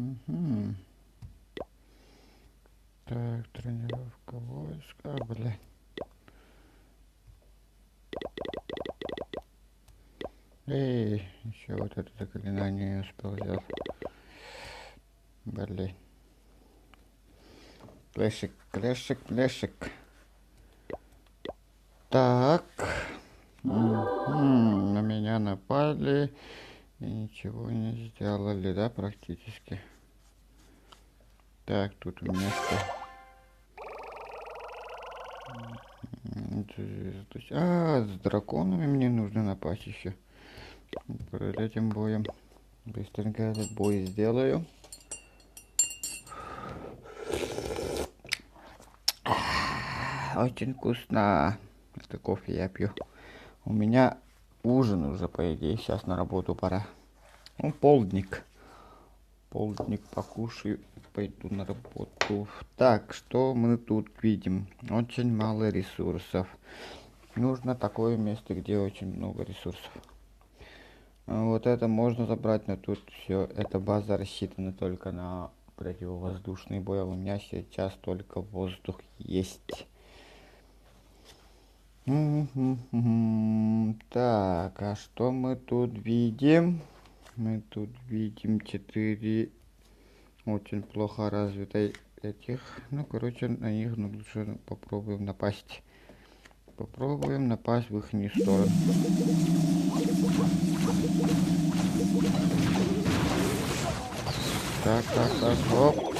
Мгм. Так, тренировка войска, блядь. Эй, еще вот это заклинание не успел взять. Блин. Клешик, клешик, клешик. Так. На меня напали и ничего не сделали, да, практически. Так, тут у меня что? С драконами мне нужно напасть еще. Перед этим боем быстренько этот бой сделаю. Очень вкусно. Это кофе я пью. У меня ужин уже, по идее, сейчас на работу пора. Ну, полдник. Полдник покушаю, пойду на работу. Так, что мы тут видим? Очень мало ресурсов. Нужно такое место, где очень много ресурсов. Вот это можно забрать, но тут все. Эта база рассчитана только на противовоздушный бой. А у меня сейчас только воздух есть. Так, а что мы тут видим? Мы тут видим 4 очень плохо развитой этих. Ну, короче, на них лучше попробуем напасть. Попробуем напасть в их сторону. Так, так, так, оп.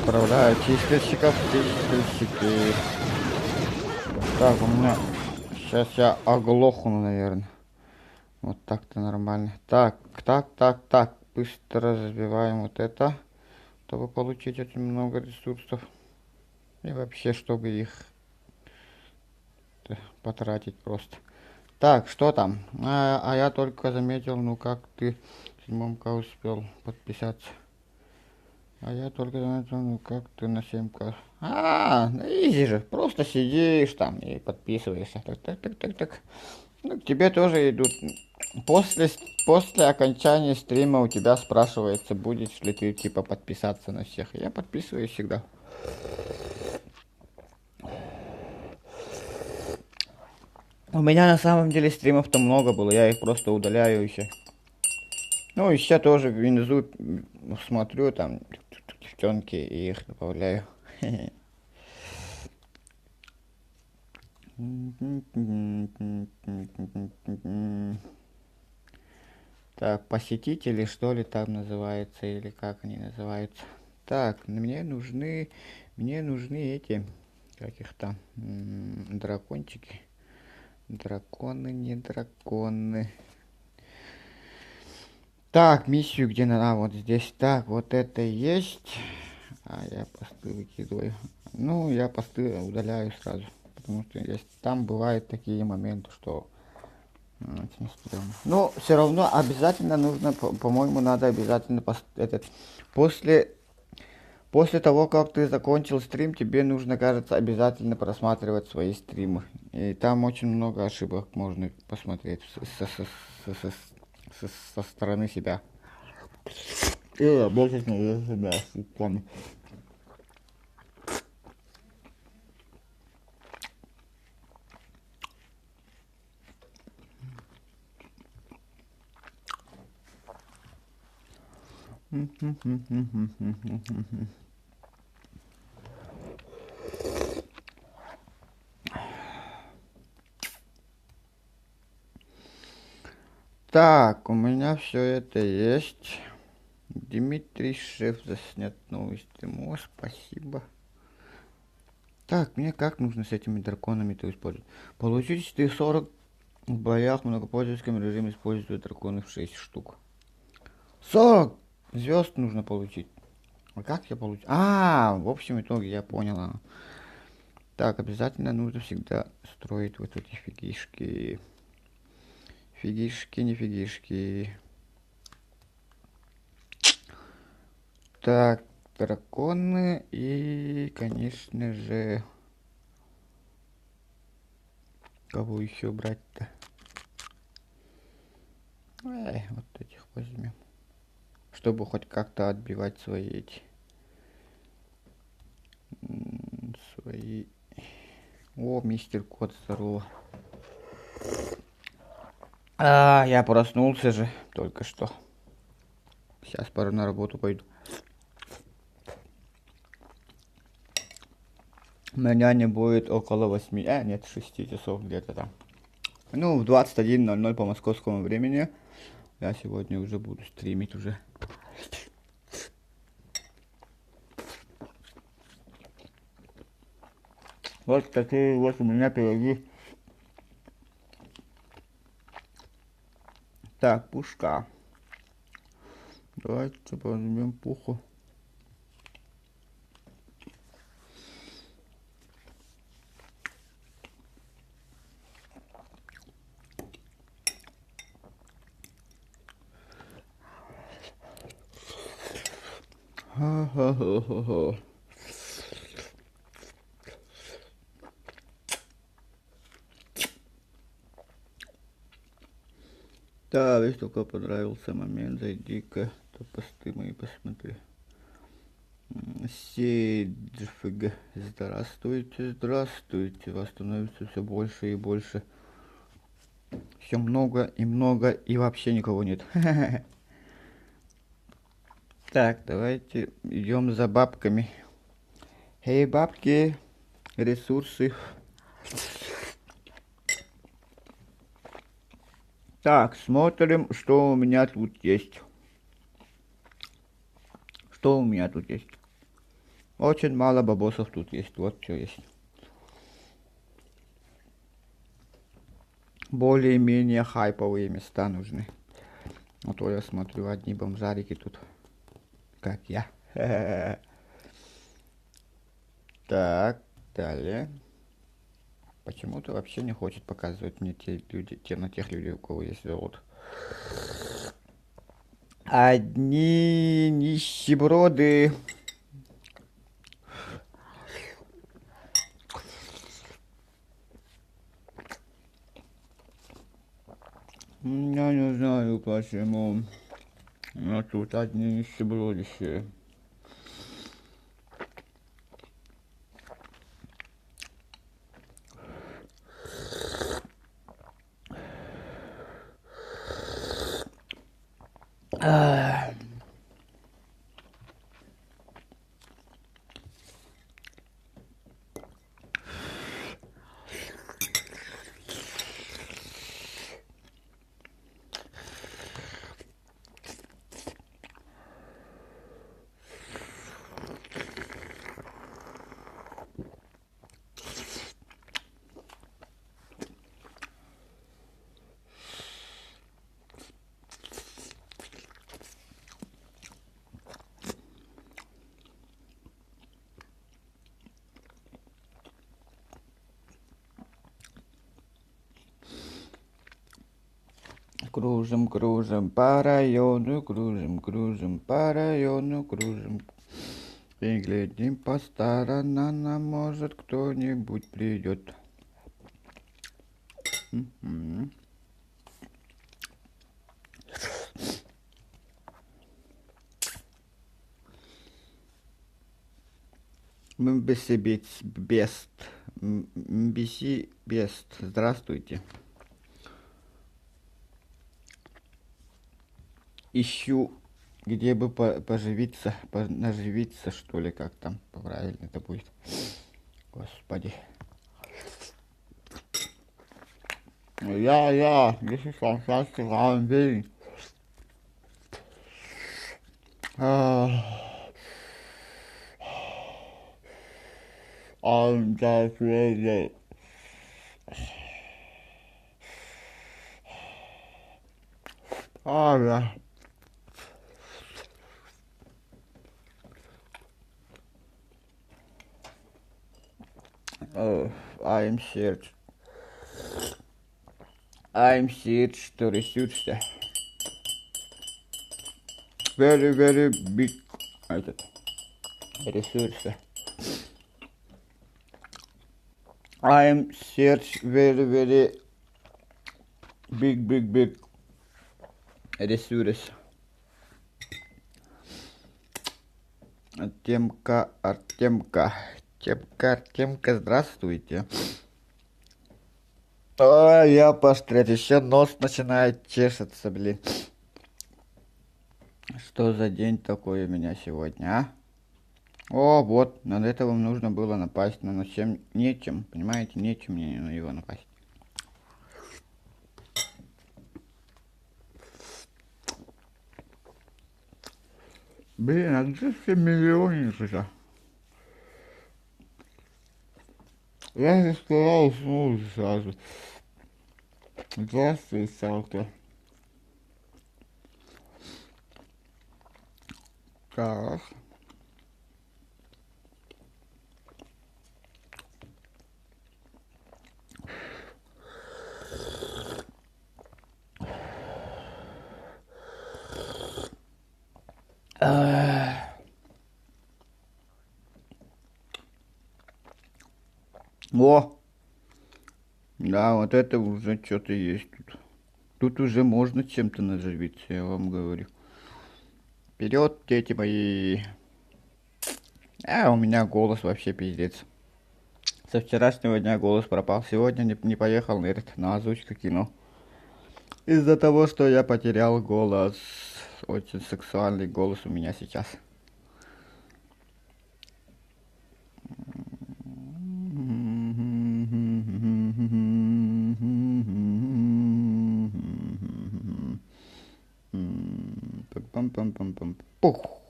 Отправляю чистильщиков, чистильщики. Так, у меня... Сейчас я оглохну, наверное. Вот так-то нормально. Так, так, так, так. Быстро разбиваем вот это, чтобы получить очень много ресурсов. И вообще, чтобы их потратить просто. Так, что там? А я только заметил, ну как ты в 7К успел подписаться. А я только заметил, ну как ты на 7К. Ну изи же. Просто сидишь там и подписываешься. Так, так, так, так, так. Ну, к тебе тоже идут. После, после окончания стрима у тебя спрашивается, будешь ли ты типа подписаться на всех. Я подписываюсь всегда. У меня на самом деле стримов-то много было, я их просто удаляю еще. Ну, еще тоже внизу смотрю, там девчонки, и их добавляю. Так, посетители, что ли, там называется, или как они называются. Так, мне нужны эти, как их там, дракончики. Драконы, не драконы. Так, миссию где надо, вот здесь. Так, вот это есть. А я посты выкидываю. Ну, я посты удаляю сразу. Потому что есть, там бывают такие моменты, что очень стрёмно. Но все равно обязательно нужно, по-моему, надо обязательно после того, как ты закончил стрим, тебе нужно, кажется, обязательно просматривать свои стримы. И там очень много ошибок можно посмотреть со стороны себя. И работать на себя, помню. Так, у меня все это есть. Дмитрий Шеф заснят новый стрим. О, спасибо. Так, мне как нужно с этими драконами-то использовать? Получить 40 в боях в многопользовательском режиме используя драконов 6 штук. 40 звезд нужно получить. А как я получу? В общем итоге я понял. Так, обязательно нужно всегда строить вот эти фигишки. Фигишки, не фигишки. Так, драконы и, конечно же, кого еще брать-то? Вот этих возьмем. Чтобы хоть как-то отбивать свои эти... Свои... О, мистер Кот, здорово. Я проснулся же только что. Сейчас пора на работу пойду. Меня не будет около 8, нет, 6 часов где-то там. Ну, в 21:00 по московскому времени. Я сегодня уже буду стримить уже. Вот такие вот у меня пироги. Так, пушка. Давайте возьмем пуху. Ха-ха-ха-ха-ха. Да, если только понравился момент, зайди-ка, то посты мои посмотри. Сейджфиг, здравствуйте, здравствуйте, вас становится все больше и больше. Все много и вообще никого нет. Так, давайте идем за бабками. Эй, бабки, ресурсы. Так, смотрим, что у меня тут есть. Что у меня тут есть? Очень мало бабосов тут есть. Вот что есть. Более-менее хайповые места нужны. А то я смотрю, одни бомжарики тут. Как я. Так, далее. Почему-то вообще не хочет показывать мне те люди, на тех людей, у кого есть золото. Одни нищеброды. Я не знаю почему. Но тут одни нищебродищие. Кружим, кружим по району, кружим по району, кружим. И глядим по сторонам, а может кто-нибудь придет. Бест. Мбиси Бест. Здравствуйте. Ищу, где бы поживиться, наживиться, что ли, как там правильно это будет. Господи. Ja, das ist auch das Raum will. Und das will. Ja. I'm search. I'm search to research. Very, very big. Этот. Research. I'm search very, very big, big, big research. Артемка, Артемка, здравствуйте. Я посмотреть, еще нос начинает чешется, блин. Что за день такой у меня сегодня, а? О, вот, над этого нужно было напасть, но всем нечем, понимаете, нечем мне на него напасть. Блин, а где все миллионники-то? Я же сказал, уснул сразу. Здравствуй, Салка. Так. О! Да, вот это уже что-то есть тут. Тут уже можно чем-то наживиться, я вам говорю. Вперед, дети мои. У меня голос вообще пиздец. Со вчерашнего дня голос пропал. Сегодня не поехал на озвучку кино. Из-за того, что я потерял голос. Очень сексуальный голос у меня сейчас. Пух.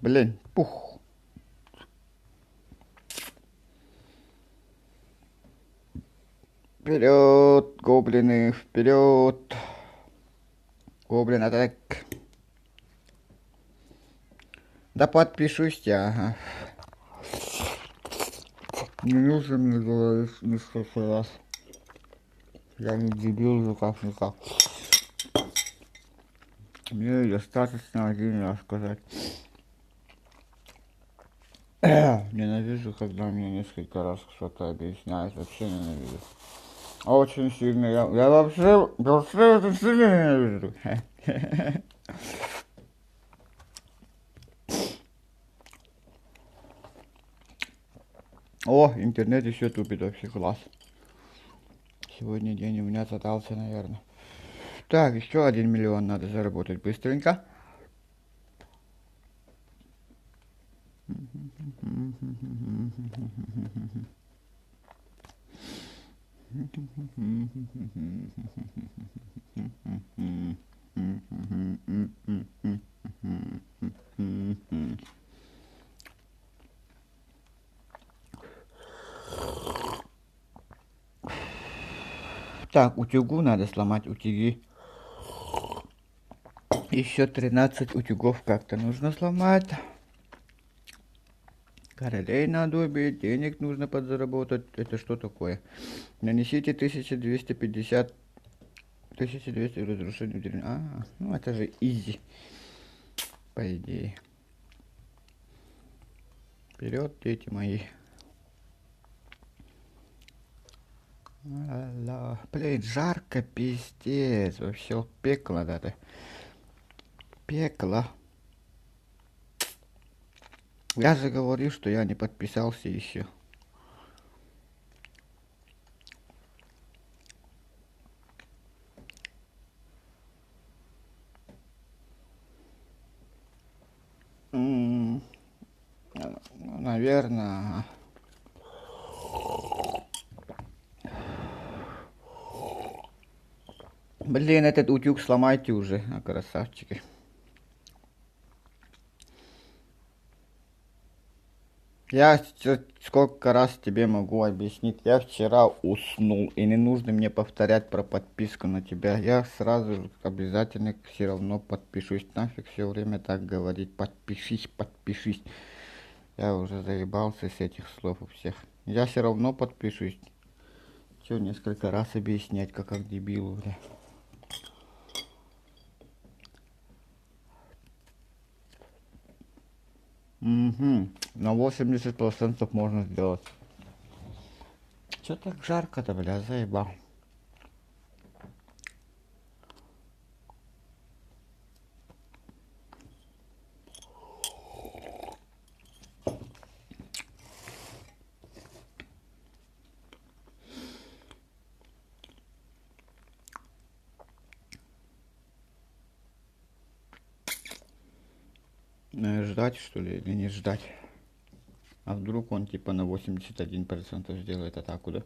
Блин, пух. Вперед, гоблины, вперед. Гоблин атак. Да подпишусь я, ага. Не нужно мне говорить несколько раз. Я не дебил же как-никак. Мне достаточно один раз сказать. Ненавижу, когда мне несколько раз что-то объясняют. Вообще ненавижу. Очень сильно. Я вообще очень сильно ненавижу. О, интернет еще тупит, вообще класс. Сегодня день у меня задался, наверное. Так, еще 1 миллион надо заработать быстренько. Так, утюгу надо сломать, утюги. Еще 13 утюгов как-то нужно сломать. Королей надо убить, денег нужно подзаработать. Это что такое? Нанесите 1250, 1200 разрушений. Ну это же изи, по идее. Вперед, дети мои. Блин, жарко, пиздец. Вообще пекло надо. Пекло. Я же говорю, что я не подписался еще. Наверное. Блин, этот утюг сломайте уже, красавчики. Я сколько раз тебе могу объяснить. Я вчера уснул, и не нужно мне повторять про подписку на тебя. Я сразу обязательно все равно подпишусь. Нафиг все время так говорить. Подпишись, подпишись. Я уже заебался с этих слов у всех. Я все равно подпишусь. Че несколько раз объяснять, как дебилу, бля. Угу. На 80% можно сделать. Че так жарко-то, бля, заебал. Ждать, что ли, или не ждать? А вдруг он типа на 81% сделает атаку, да?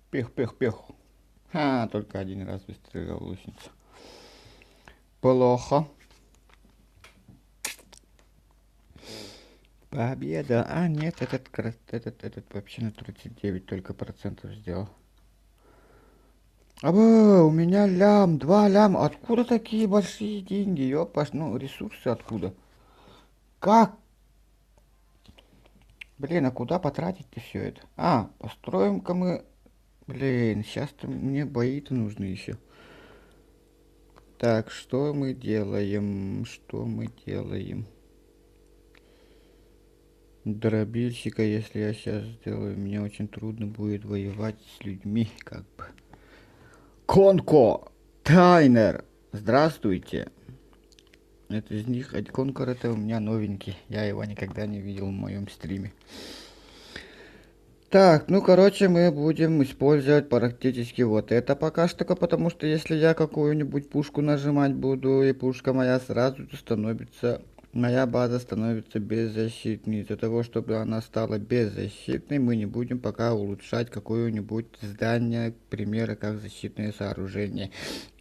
Пих, пих, пих. Только один раз выстрелил лучница. Плохо. Победа. Нет, этот вообще на 39 только процентов сделал. У меня 2 ляма. Откуда такие большие деньги? Ёпаш, ресурсы откуда? Как? Блин, а куда потратить-то все это? Построим-ка мы... Блин, сейчас-то мне бои-то нужны еще. Так, что мы делаем? Дробильщика, если я сейчас сделаю, мне очень трудно будет воевать с людьми, как бы. Конко! Тайнер! Здравствуйте! Это из них, Конкор это у меня новенький. Я его никогда не видел в моем стриме. Так, мы будем использовать практически вот это пока что, потому что если я какую-нибудь пушку нажимать буду, и пушка моя сразу становится, моя база становится беззащитной. Из-за того, чтобы она стала беззащитной, мы не будем пока улучшать какое-нибудь здание, к примеру, как защитное сооружение.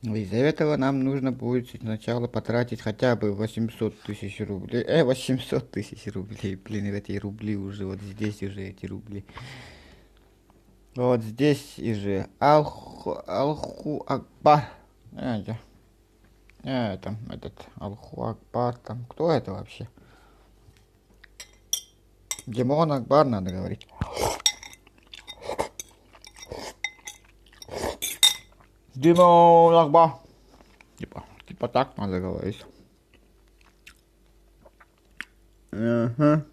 Из-за этого нам нужно будет сначала потратить хотя бы 800 тысяч рублей. 800 тысяч рублей. Блин, эти рубли уже, вот здесь уже эти рубли. Вот здесь и же. Алху Акбар. Там этот Алху Акбар. Там кто это вообще? Димон Акбар надо говорить. Димон Акбар. Типа так надо говорить. Ага.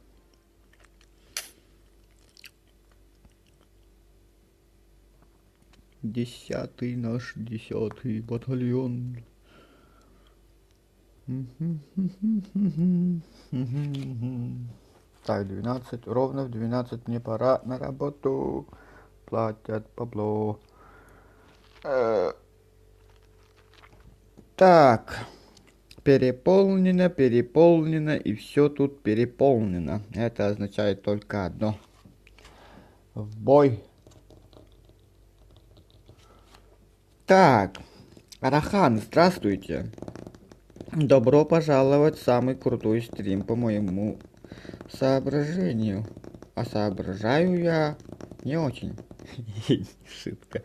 10-й наш 10-й батальон. Так, 12. Ровно в 12 мне пора на работу. Платят бабло. Так. Переполнено и все тут переполнено. Это означает только одно. В бой. Так. Арахан, здравствуйте. Добро пожаловать в самый крутой стрим по моему соображению. А соображаю я не очень. Шибко.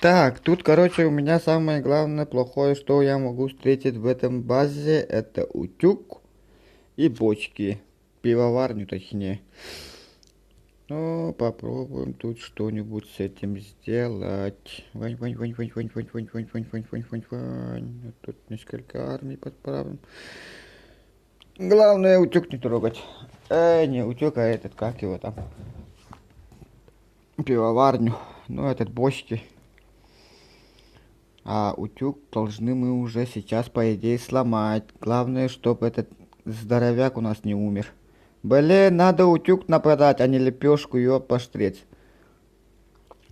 Так, тут, у меня самое главное плохое, что я могу встретить в этом базе, это утюг и бочки. Пивоварню, точнее. Попробуем тут что-нибудь с этим сделать. Вань. Тут несколько армий подправим. Главное, утюг не трогать. Не утюг, а этот, как его там? Пивоварню. Этот бочки. А утюг должны мы уже сейчас, по идее, сломать. Главное, чтобы этот здоровяк у нас не умер. Блин, надо утюг нападать, а не лепешку, ёпаштрец.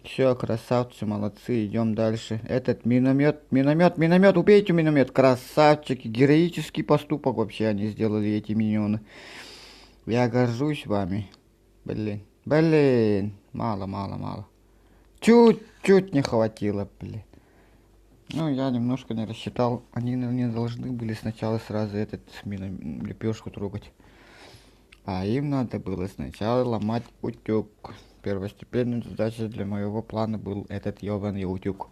Все, красавцы, молодцы, идем дальше. Этот миномет, убейте миномет, красавчики, героический поступок вообще они сделали, эти миньоны. Я горжусь вами. Блин, мало. Чуть-чуть не хватило, блин. Я немножко не рассчитал, они не должны были сначала сразу лепешку трогать. А им надо было сначала ломать утюг. Первостепенной задачей для моего плана был этот ёбаный утюг.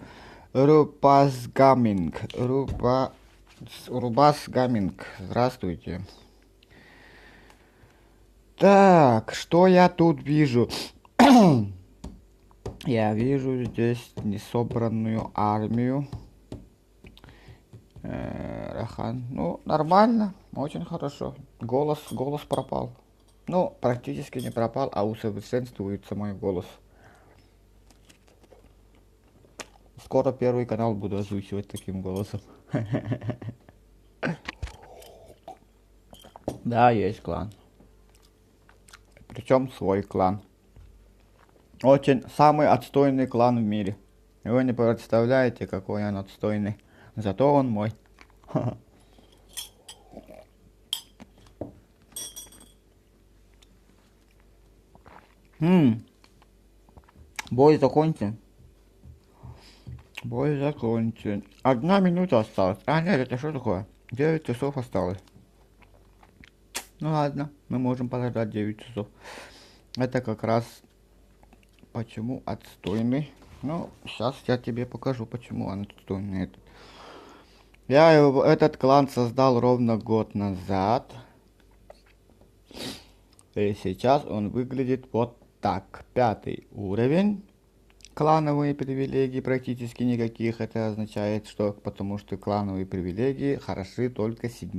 Рубас Гаминг. Здравствуйте. Так, что я тут вижу? Я вижу здесь несобранную армию. Рахан. Ну, нормально, очень хорошо. Голос пропал. Ну, практически не пропал, а усовершенствуется мой голос. Скоро Первый канал буду озвучивать таким голосом. Да, есть клан. Причем свой клан. Очень самый отстойный клан в мире. Вы не представляете, какой он отстойный. Зато он мой. Бой закончен. Бой закончен. 1 минута осталась. А, нет, это что такое? 9 часов осталось. Ну ладно, мы можем подождать 9 часов. Это как раз почему отстойный. Ну, сейчас я тебе покажу, почему он отстойный. Я этот клан создал ровно год назад. И сейчас он выглядит вот так. 5 уровень. Клановые привилегии практически никаких. Это означает, что потому что клановые привилегии хороши только 7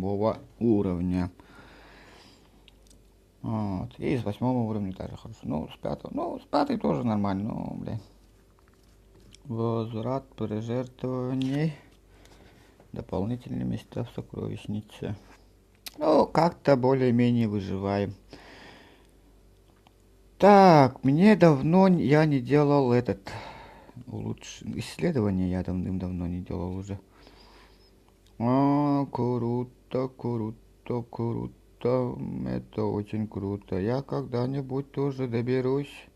уровня. Вот. И с 8 уровня тоже хорошо. Ну, с 5. Ну, с 5 тоже нормально. Ну, блин. Возврат пожертвований. Дополнительные места в сокровищнице. Ну, как-то более-менее выживаем. Так, мне давно я не делал исследование я давным-давно не делал уже. Круто, круто, круто. Это очень круто. Я когда-нибудь тоже доберусь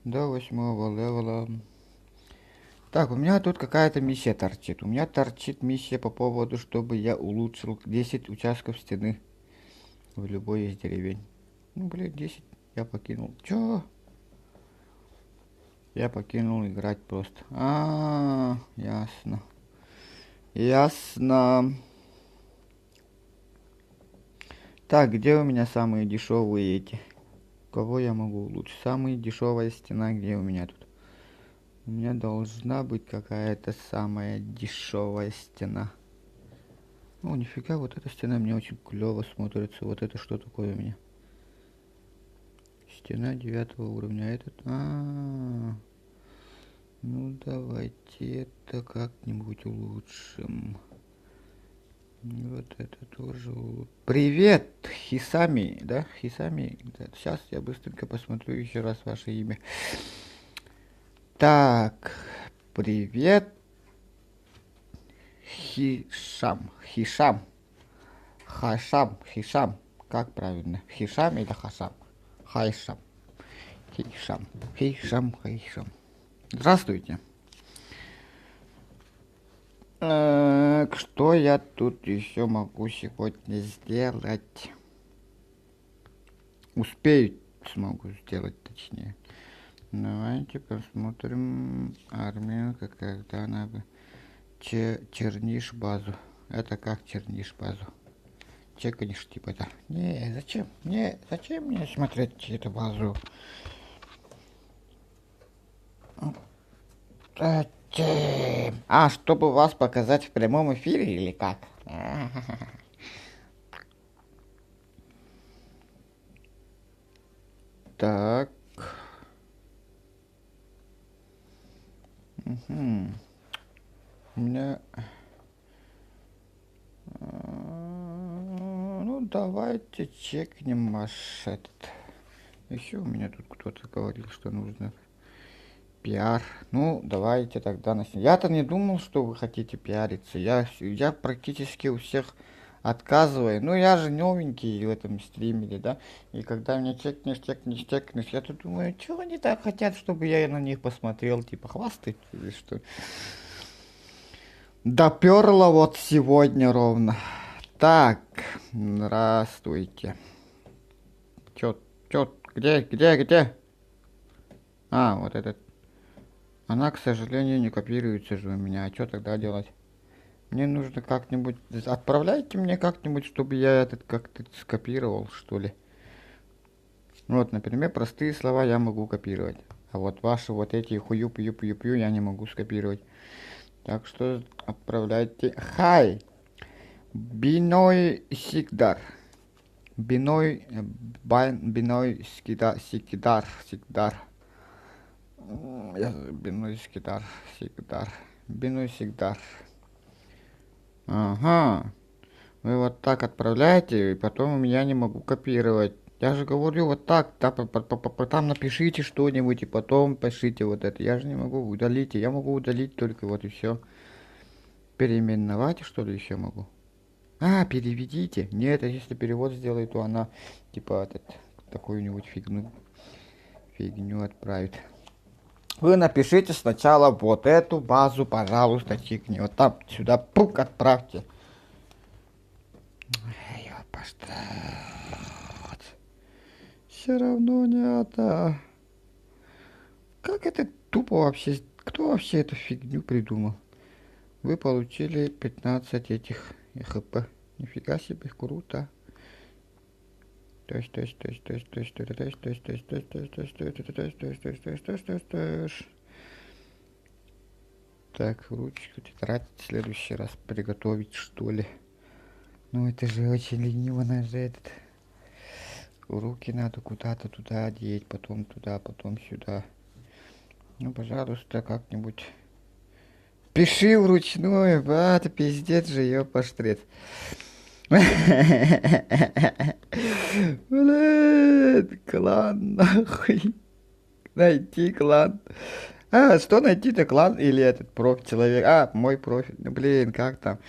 до 8 левела. Так, у меня тут какая-то миссия торчит. У меня торчит миссия по поводу, чтобы я улучшил 10 участков стены в любой из деревень. Ну, блин, 10 я покинул. Чё? Я покинул играть просто. Ясно. Ясно. Так, где у меня самые дешевые эти? Кого я могу улучшить? Самая дешевая стена, где у меня тут? У меня должна быть какая-то самая дешевая стена. О, нифига, вот эта стена мне очень клево смотрится. Вот это что такое у меня? Стена 9 уровня. Этот... Ну, давайте это как-нибудь улучшим. Вот это тоже. Привет, Хисами, да? Хисами. Да, сейчас я быстренько посмотрю еще раз ваше имя. Так, привет. Хишам. Хишам. Как правильно? Хишам или Хашам? Хайшам. Хишам. Здравствуйте. Что я тут еще могу сегодня сделать? Смогу сделать точнее. Давайте посмотрим армию, когда она бы... Чернишь базу. Это как чернишь базу? Чекнешь типа да. Не, зачем? Зачем мне смотреть эту базу? Зачем? Чтобы вас показать в прямом эфире или как? Так. У меня... Ну, давайте чекнем ваш этот. Еще у меня тут кто-то говорил, что нужно пиар. Ну, давайте тогда начнем. Я-то не думал, что вы хотите пиариться. Я практически у всех отказываю. Ну, я же новенький в этом стриме, да? И когда меня чекнешь, я тут думаю, чего они так хотят, чтобы я на них посмотрел, типа, хвастать или что? Доперло вот сегодня ровно. Так, здравствуйте. Где? Вот этот. Она, к сожалению, не копируется же у меня. А что тогда делать? Мне нужно как-нибудь... Отправляйте мне как-нибудь, чтобы я этот как-то скопировал, что ли. Вот, например, простые слова я могу копировать. А вот ваши вот эти хую-пью-пью-пью я не могу скопировать. Так что отправляйте. Хай! Биной Сигдар. Биной, биной Сигдар. Биной Сигдар. Биной Сигдар. Ага. Вы вот так отправляете, и потом я не могу копировать. Я же говорю вот так, там напишите что-нибудь, и потом пишите вот это. Я же не могу удалить, я могу удалить только вот и все. Переименовать, что ли, еще могу? А, переведите. Нет, а если перевод сделает, то она, типа, такую-нибудь фигню отправит. Вы напишите сначала вот эту базу, пожалуйста, чикни. Вот там, сюда, пук, отправьте. Все равно не это. Как это тупо вообще? Кто вообще эту фигню придумал? Вы получили 15 этих ХП. Нифига себе, круто. Так, ручку тетрадь в следующий раз приготовить, что ли. Ну это же очень лениво, надо же этот. Руки надо куда-то туда одеть, потом туда, потом сюда. Ну, пожалуйста, как-нибудь. Пиши вручную, это пиздец же, ёпоштрец. Блин, клан, нахуй. Найти клан. А, что найти-то, клан или этот человек? А, мой профиль. Ну, блин, как там?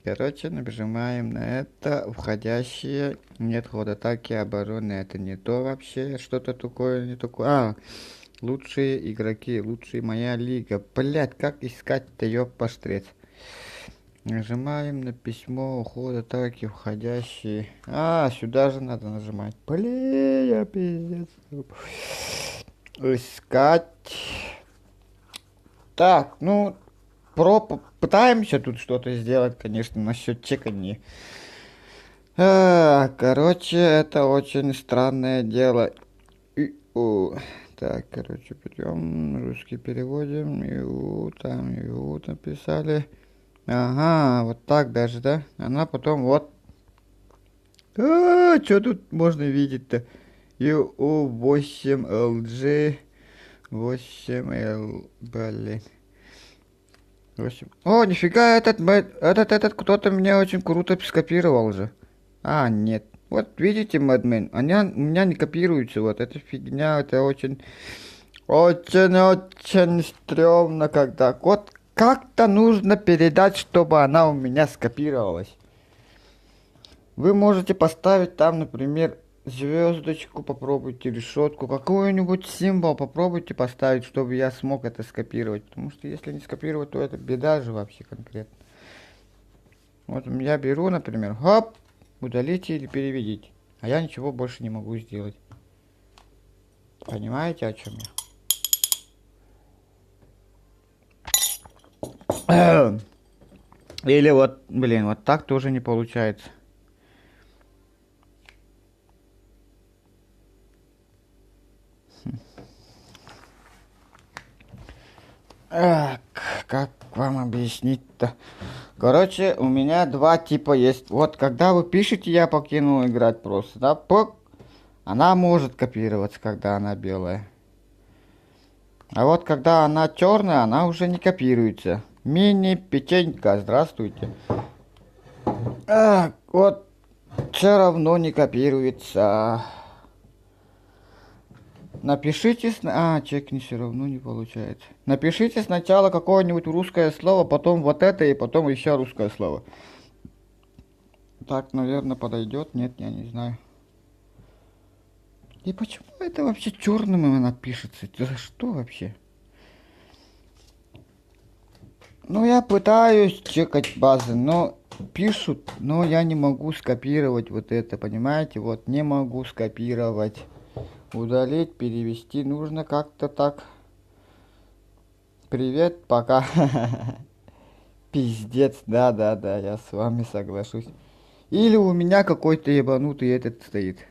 Короче, нажимаем на это. Входящие. Нет ход атаки, обороны. Это не то вообще. Что-то такое, не такое. А, лучшие игроки. Лучшие моя лига. Блять, как искать-то, ёпоштрец. Нажимаем на письмо, уход атаки, входящие. А, сюда же надо нажимать. Блин, я пиздец. Искать. Так, ну, попытаемся тут что-то сделать, конечно, насчет чеканья. Короче, это очень странное дело. Так, короче, берем, русский переводим, ИУ написали. Ага, вот так даже, да? Она потом вот. Что тут можно видеть-то? ИУ8LG 8L, блин. 8. О, нифига, этот кто-то меня очень круто скопировал же. А, нет. Вот видите, Madman, они у меня не копируются, вот эта фигня, это очень стрёмно, когда вот как-то нужно передать, чтобы она у меня скопировалась. Вы можете поставить там, например, звездочку, попробуйте решетку, какой-нибудь символ попробуйте поставить, чтобы я смог это скопировать. Потому что если не скопировать, то это беда же вообще конкретно. Вот я беру, например, хоп, удалите или переведите. А я ничего больше не могу сделать. Понимаете, о чем я? Или вот, блин, вот так тоже не получается. Как вам объяснить-то? Короче, у меня два типа есть. Вот когда вы пишете, я покинул играть просто, да? Она может копироваться, когда она белая. А вот когда она черная, она уже не копируется. Мини-печенька, здравствуйте. Вот все равно не копируется. Напишите... чекни все равно не получается. Напишите сначала какое-нибудь русское слово, потом вот это и потом еще русское слово. Так, наверное, подойдет. Нет, я не знаю. И почему это вообще черным именно пишется? За что вообще? Ну, я пытаюсь чекать базы, но пишут, но я не могу скопировать вот это, понимаете? Вот не могу скопировать. Удалить, перевести нужно как-то так. Привет, пока. Пиздец, да, я с вами соглашусь. Или у меня какой-то ебанутый этот стоит.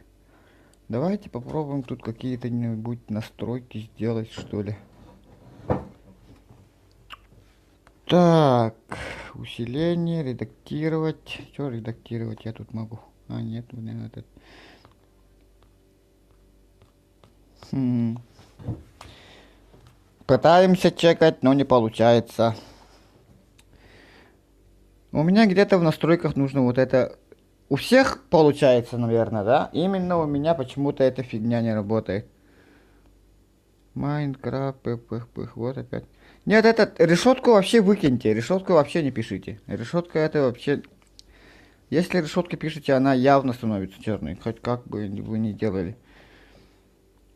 Давайте попробуем тут какие-то-нибудь настройки сделать, что ли. Так, усиление, редактировать. Что редактировать я тут могу? А, нет, у меня этот. Пытаемся чекать, но не получается. У меня где-то в настройках нужно вот это. У всех получается, наверное, да? Именно у меня почему-то эта фигня не работает. Майнкрафт, пых, вот опять. Нет, этот, решетку вообще выкиньте, решетку вообще не пишите. Решетка это вообще... Если решетку пишете, она явно становится черной, хоть как бы вы ни делали.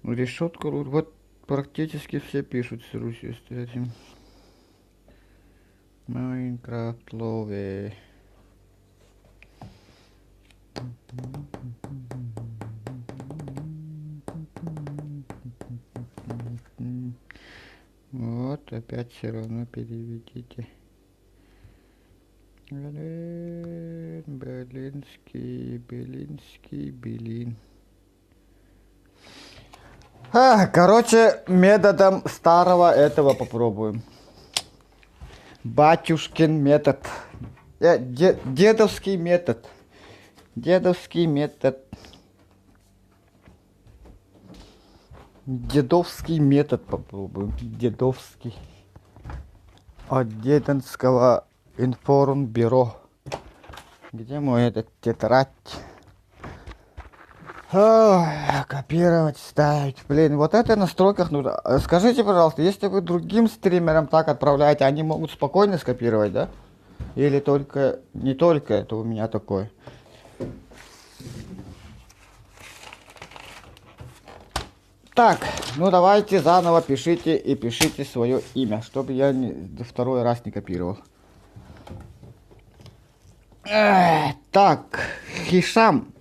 Решетку, вот практически все пишут с этим. Майнкрафт лове. Вот, опять все равно переведите. Белин. Короче, методом старого этого попробуем. Батюшкин метод. Дедовский метод. Дедовский метод. Дедовский метод попробуем. Дедовский. От Деденского информбюро. Где мой этот тетрадь? Копировать, ставить. Блин, вот это в настройках нужно. Скажите, пожалуйста, если вы другим стримерам так отправляете, они могут спокойно скопировать, да? Или только... Не только это у меня такое. Так, ну давайте заново пишите и пишите свое имя, чтобы я второй раз не копировал. Так, Хишам.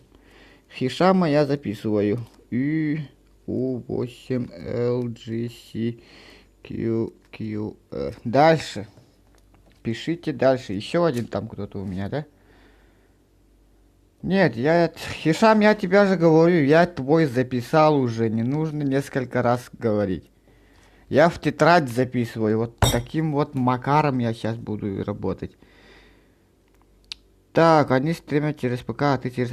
Хишама я записываю. U8LGCQQR. Дальше. Пишите дальше. Еще один там кто-то у меня, да? Нет, Хишам, я тебя же говорю, я твой записал уже. Не нужно несколько раз говорить. Я в тетрадь записываю. Вот таким вот макаром я сейчас буду работать. Так, они стримят через ПК, а ты через...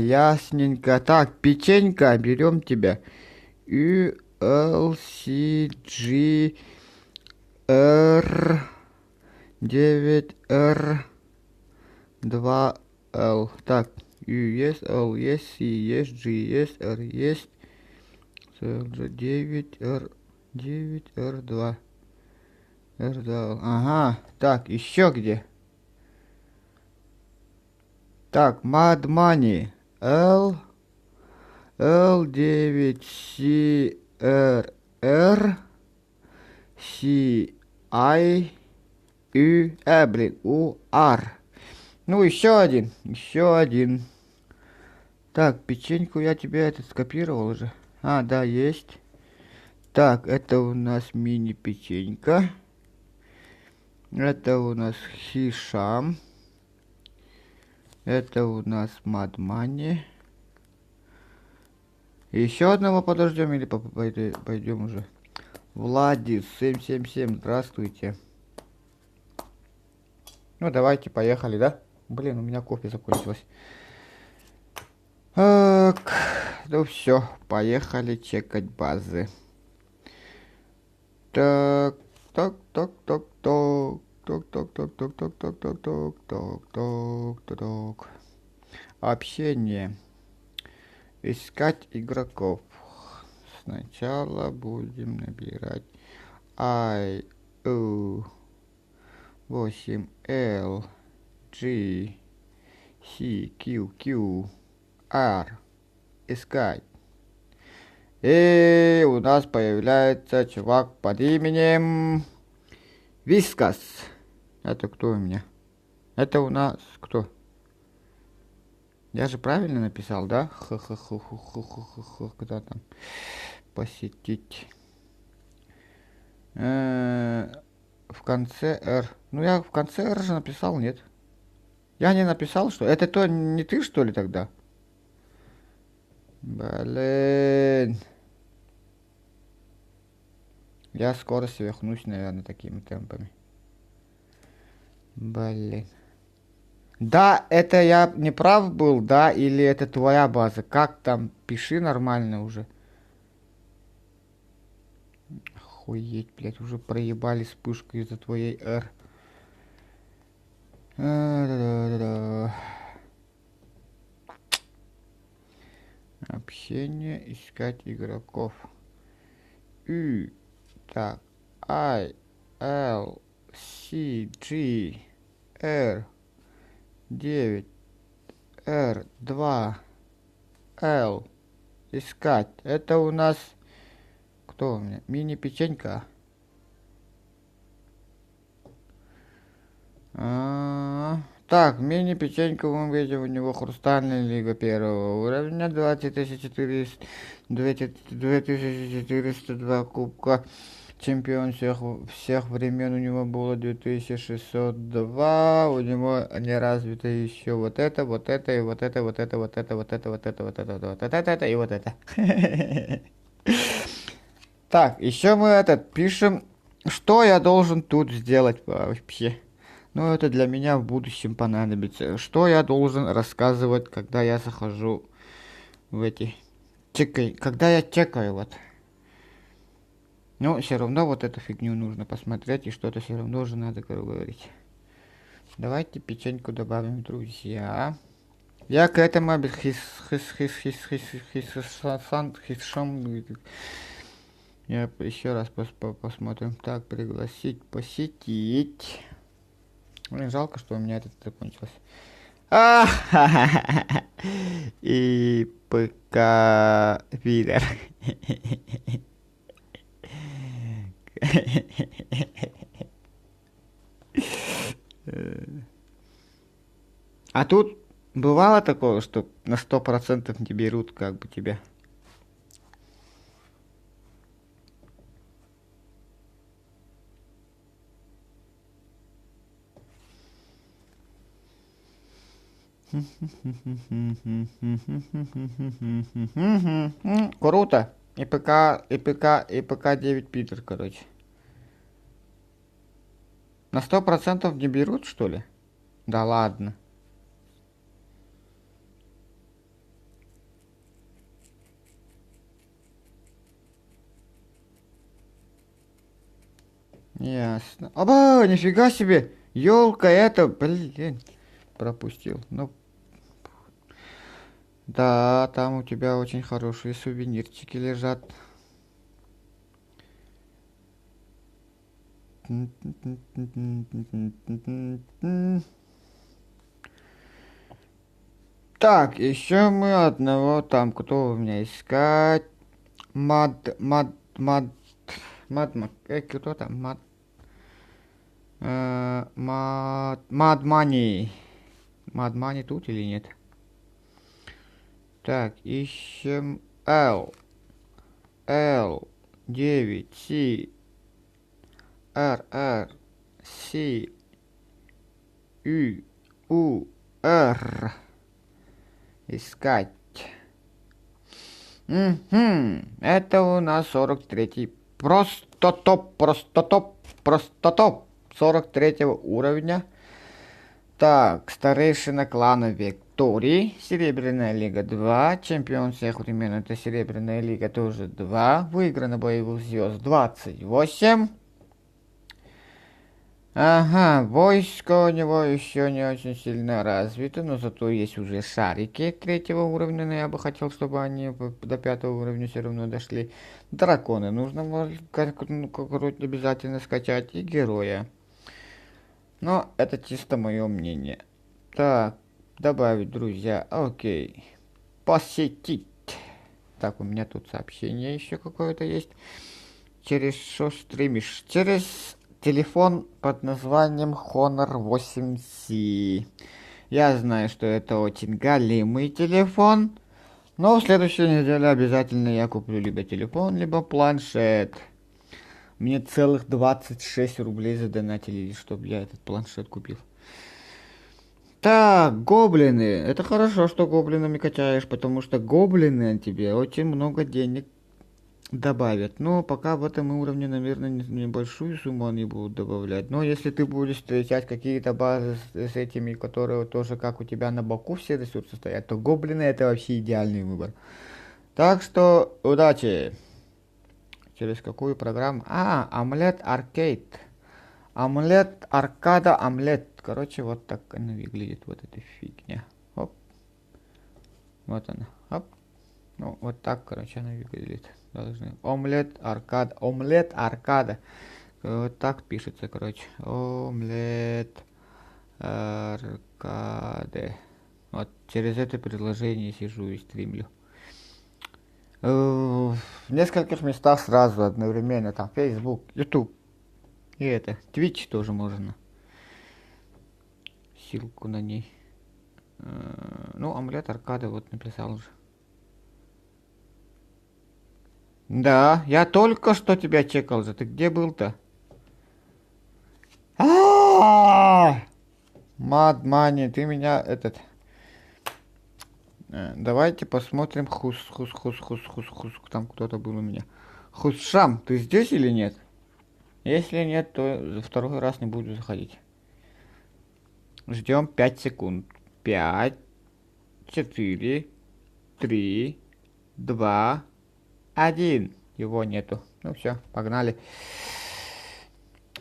Ясненько. Так, печенька, берем тебя. ULCGR 9R2L. Так, U есть, L есть, C есть, G есть, R есть. CLG 9R2. R2L. Ага, так, еще где? Так, Mad Money. L9CRR CI блин, UR. Ну, еще один. Так, печеньку я тебе этот скопировал уже. Да, есть. Так, это у нас мини-печенька. Это у нас Хишам. Это у нас Мадмани. Еще одного подождем или пойдем уже? Владис 777, здравствуйте. Ну давайте, поехали, да? Блин, у меня кофе закончилось. Так, ну все, поехали чекать базы. Так. Общение. Искать игроков. Сначала будем набирать IU8L G C Q Q R. Искать. И у нас появляется чувак под именем Вискас. Это кто у меня? Это у нас кто? Я же правильно написал, да? Куда там? Посетить. В конце R. Ну я в конце R же написал, нет? Я не написал, что? Это то не ты, что ли, тогда? Блин. Я скоро свихнусь, наверное, такими темпами. Блин. Да, это я не прав был, да, или это твоя база? Как там? Пиши нормально уже. Охуеть, блядь, уже проебали вспышку из-за твоей R. Да-да-да-да. Общение, искать игроков. Так, I, L, C, G, R, 9, R, 2, L. Искать. Это у нас... Кто у меня? Мини-печенька. Так, мини-печенька, мы видим, у него хрустальная лига первого уровня, 2400, 2402 кубка. Чемпион всех времен у него было 2602. У него не развито еще вот это, и вот это, и вот это, вот это, вот это, вот это, вот это, вот это, вот это, и вот это. Так, еще мы этот пишем, что я должен тут сделать вообще. Ну, это для меня в будущем понадобится. Что я должен рассказывать, когда я захожу в эти... Когда я чекаю, вот. Но все равно вот эту фигню нужно посмотреть, и что-то все равно уже надо говорить. Давайте печеньку добавим, друзья. Я к этому я еще раз посмотрим. Так, пригласить, посетить. Блин, жалко, что у меня это закончилось. И ПК Видер. А тут бывало такое, что на 100% не берут как бы тебя? Круто. И ПК 9 Питер, короче. На 100% не берут, что ли? Да ладно. Ясно. Оба, нифига себе. Ёлка это, блин. Пропустил. Ну, да, там у тебя очень хорошие сувенирчики лежат. Так, еще мы одного там, кто у меня искать? Мад, мад, мад, кто там? Мад Мани. Мад Мани тут или нет? Так, ищем L 9 C R C U R. Искать. Это у нас 43-й. Просто топ. 43-го уровня. Так, старейшина клана Виктории. Серебряная лига 2. Чемпион всех времен. Это Серебряная лига тоже 2. Выиграно боевых звезд 28. Ага, войско у него еще не очень сильно развито, но зато есть уже шарики 3-го уровня, но я бы хотел, чтобы они до 5-го уровня все равно дошли. Драконы нужно обязательно скачать, и героя. Но это чисто мое мнение. Так, добавить друзья, окей. Посетить. Так, у меня тут сообщение еще какое-то есть. Через что стримишь? Через... телефон под названием Honor 8C. Я знаю, что это очень галимый телефон, но в следующей неделе обязательно я куплю либо телефон, либо планшет. Мне целых 26 рублей задонатили, чтобы я этот планшет купил. Так, гоблины. Это хорошо, что гоблинами качаешь, потому что гоблины тебе очень много денег добавят. Но пока в этом уровне, наверное, небольшую сумму они будут добавлять. Но если ты будешь встречать какие-то базы с этими, которые тоже как у тебя на боку все ресурсы стоят, то гоблины это вообще идеальный выбор. Так что удачи! Через какую программу? Омлет Аркейд. Омлет, аркада, омлет. Короче, вот так она выглядит, вот эта фигня. Оп. Вот она. Оп. Ну, вот так, короче, она выглядит. Должны. Омлет, аркада. Омлет, аркада. Вот так пишется, короче. Омлет, аркаде. Вот через это приложение сижу и стримлю. В нескольких местах сразу, одновременно. Там Facebook, YouTube. И это. Twitch тоже можно. Ссылку на ней. Ну, омлет аркада вот написал уже. Да, я только что тебя чекал же. Ты где был-то? Мад Мани, ты меня этот... Давайте посмотрим хус. Там кто-то был у меня. Хусшам, ты здесь или нет? Если нет, то второй раз не буду заходить. Ждем 5 секунд. 5, 4, 3, 2, 1. Его нету. Ну все, погнали.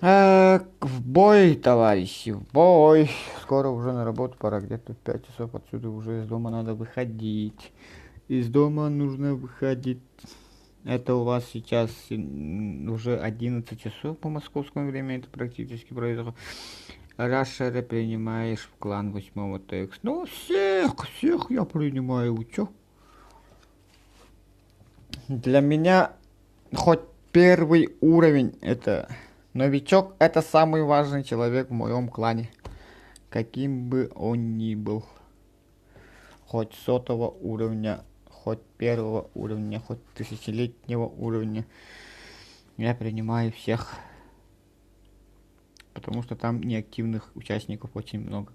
В бой, товарищи, в бой. Скоро уже на работу пора, где-то в 5 часов отсюда уже из дома надо выходить. Из дома нужно выходить. Это у вас сейчас уже 11 часов по московскому времени, это практически произошло. Рашера принимаешь в клан 8-го ТХ. Ну, всех я принимаю, вы чё? Для меня хоть первый уровень это... Новичок это самый важный человек в моем клане. Каким бы он ни был. Хоть 100-го уровня, хоть 1-го уровня, хоть 1000-летнего уровня. Я принимаю всех. Потому что там неактивных участников очень много.